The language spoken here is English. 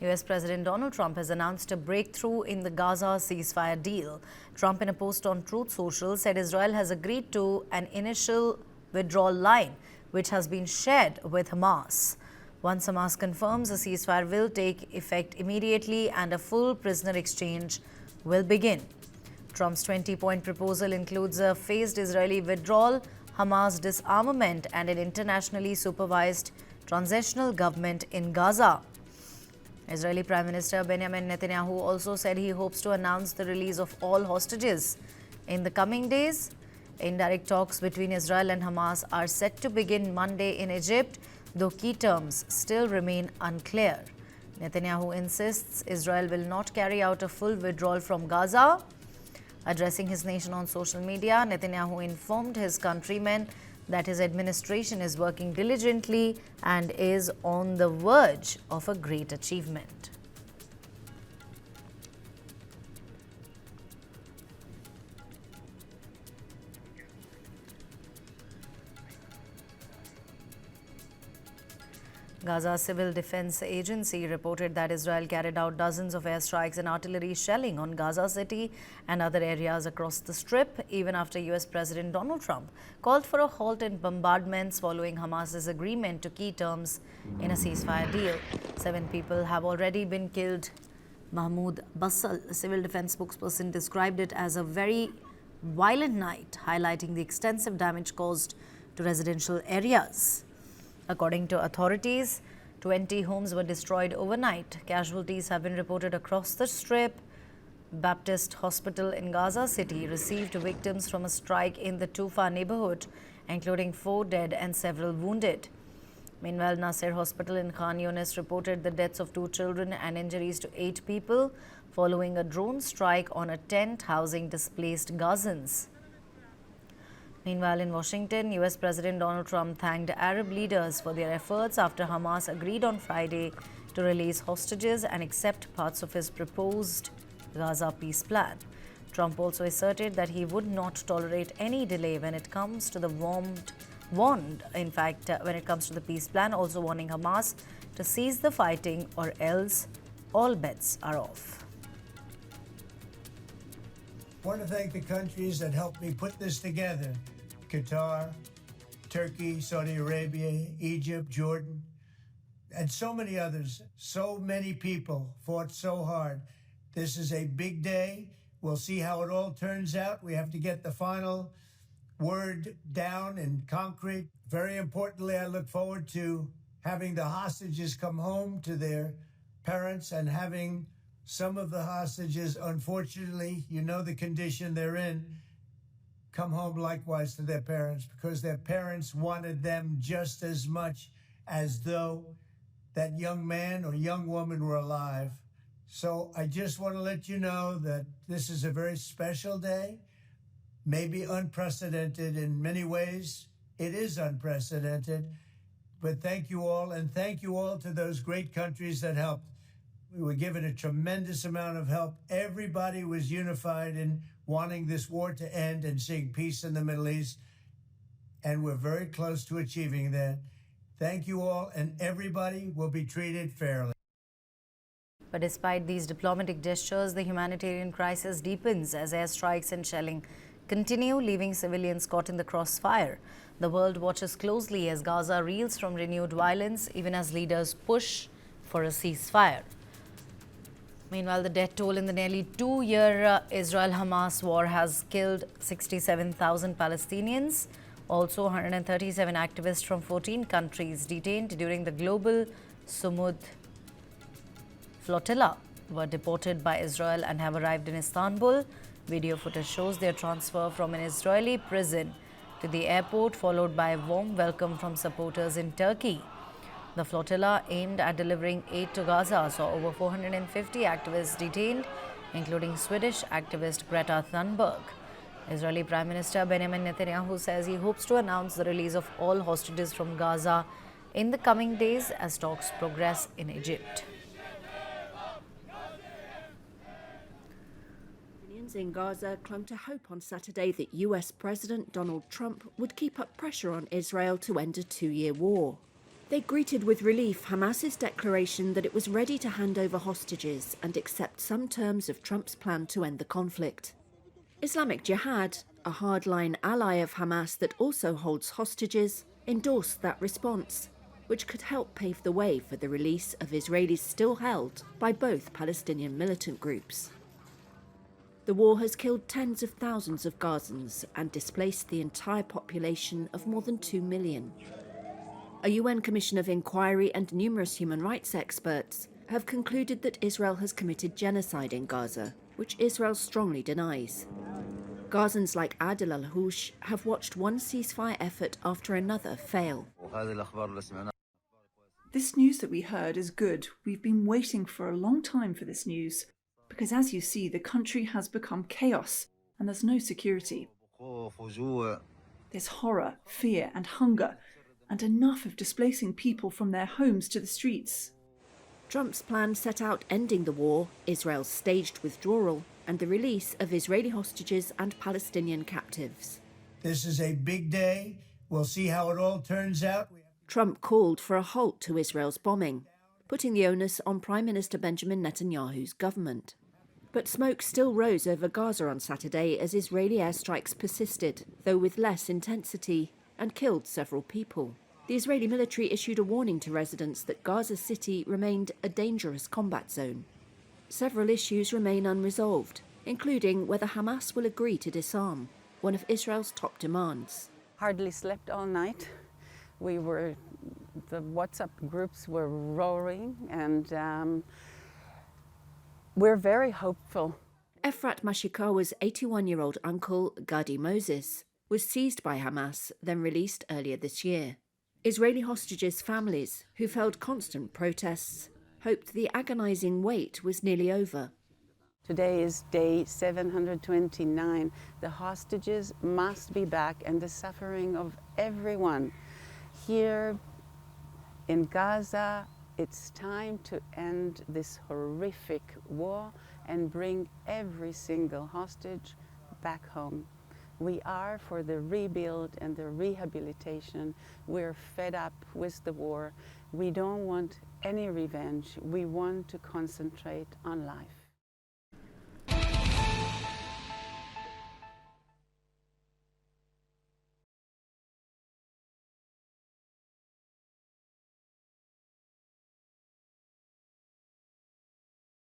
US President Donald Trump has announced a breakthrough in the Gaza ceasefire deal. Trump, in a post on Truth Social, said Israel has agreed to an initial withdrawal line, which has been shared with Hamas. Once Hamas confirms, a ceasefire will take effect immediately and a full prisoner exchange will begin. Trump's 20-point proposal includes a phased Israeli withdrawal, Hamas disarmament, and an internationally supervised transitional government in Gaza. Israeli Prime Minister Benjamin Netanyahu also said he hopes to announce the release of all hostages in the coming days. Indirect talks between Israel and Hamas are set to begin Monday in Egypt, though key terms still remain unclear. Netanyahu insists Israel will not carry out a full withdrawal from Gaza. Addressing his nation on social media, Netanyahu informed his countrymen that his administration is working diligently and is on the verge of a great achievement. Gaza Civil Defense Agency reported that Israel carried out dozens of airstrikes and artillery shelling on Gaza City and other areas across the Strip, even after US President Donald Trump called for a halt in bombardments following Hamas's agreement to key terms in a ceasefire deal. 7 people have already been killed. Mahmoud Bassal, a civil defense spokesperson, described it as a very violent night, highlighting the extensive damage caused to residential areas. According to authorities, 20 homes were destroyed overnight. Casualties have been reported across the Strip. Baptist Hospital in Gaza City received victims from a strike in the Tufa neighborhood, including 4 dead and several wounded. Meanwhile, Nasser Hospital in Khan Yunis reported the deaths of 2 children and injuries to 8 people following a drone strike on a tent housing displaced Gazans. Meanwhile, in Washington, US President Donald Trump thanked Arab leaders for their efforts after Hamas agreed on Friday to release hostages and accept parts of his proposed Gaza peace plan. Trump also asserted that he would not tolerate any delay when it comes to the when it comes to the peace plan, also warning Hamas to cease the fighting or else all bets are off. I want to thank the countries that helped me put this together. Qatar, Turkey, Saudi Arabia, Egypt, Jordan, and so many others. So many people fought so hard. This is a big day. We'll see how it all turns out. We have to get the final word down in concrete. Very importantly, I look forward to having the hostages come home to their parents and having some of the hostages, unfortunately, you know the condition they're in, come home likewise to their parents because their parents wanted them just as much as though that young man or young woman were alive. So I just want to let you know that this is a very special day, maybe unprecedented in many ways. It is unprecedented, but thank you all, and thank you all to those great countries that helped. We were given a tremendous amount of help. Everybody was unified in wanting this war to end and seeing peace in the Middle East. And we're very close to achieving that. Thank you all, and everybody will be treated fairly. But despite these diplomatic gestures, the humanitarian crisis deepens as airstrikes and shelling continue, leaving civilians caught in the crossfire. The world watches closely as Gaza reels from renewed violence, even as leaders push for a ceasefire. Meanwhile, the death toll in the nearly 2-year Israel-Hamas war has killed 67,000 Palestinians. Also, 137 activists from 14 countries detained during the Global Sumud Flotilla were deported by Israel and have arrived in Istanbul. Video footage shows their transfer from an Israeli prison to the airport, followed by a warm welcome from supporters in Turkey. The flotilla, aimed at delivering aid to Gaza, saw over 450 activists detained, including Swedish activist Greta Thunberg. Israeli Prime Minister Benjamin Netanyahu says he hopes to announce the release of all hostages from Gaza in the coming days as talks progress in Egypt. In Gaza clung to hope on Saturday that US President Donald Trump would keep up pressure on Israel to end a 2-year war. They greeted with relief Hamas's declaration that it was ready to hand over hostages and accept some terms of Trump's plan to end the conflict. Islamic Jihad, a hardline ally of Hamas that also holds hostages, endorsed that response, which could help pave the way for the release of Israelis still held by both Palestinian militant groups. The war has killed tens of thousands of Gazans and displaced the entire population of more than 2 million. A UN Commission of Inquiry and numerous human rights experts have concluded that Israel has committed genocide in Gaza, which Israel strongly denies. Gazans like Adel al-Housh have watched one ceasefire effort after another fail. This news that we heard is good. We've been waiting for a long time for this news, because as you see, the country has become chaos and there's no security. There's horror, fear and hunger, and enough of displacing people from their homes to the streets. Trump's plan set out ending the war, Israel's staged withdrawal, and the release of Israeli hostages and Palestinian captives. This is a big day. We'll see how it all turns out. Trump called for a halt to Israel's bombing, putting the onus on Prime Minister Benjamin Netanyahu's government. But smoke still rose over Gaza on Saturday as Israeli airstrikes persisted, though with less intensity, and killed several people. The Israeli military issued a warning to residents that Gaza City remained a dangerous combat zone. Several issues remain unresolved, including whether Hamas will agree to disarm, one of Israel's top demands. Hardly slept all night. The WhatsApp groups were roaring, and we're very hopeful. Efrat Mashikawa's 81-year-old uncle, Gadi Moses, was seized by Hamas, then released earlier this year. Israeli hostages' families, who've held constant protests, hoped the agonizing wait was nearly over. Today is day 729. The hostages must be back, and the suffering of everyone. Here in Gaza, it's time to end this horrific war and bring every single hostage back home. We are for the rebuild and the rehabilitation. We're fed up with the war. We don't want any revenge. We want to concentrate on life.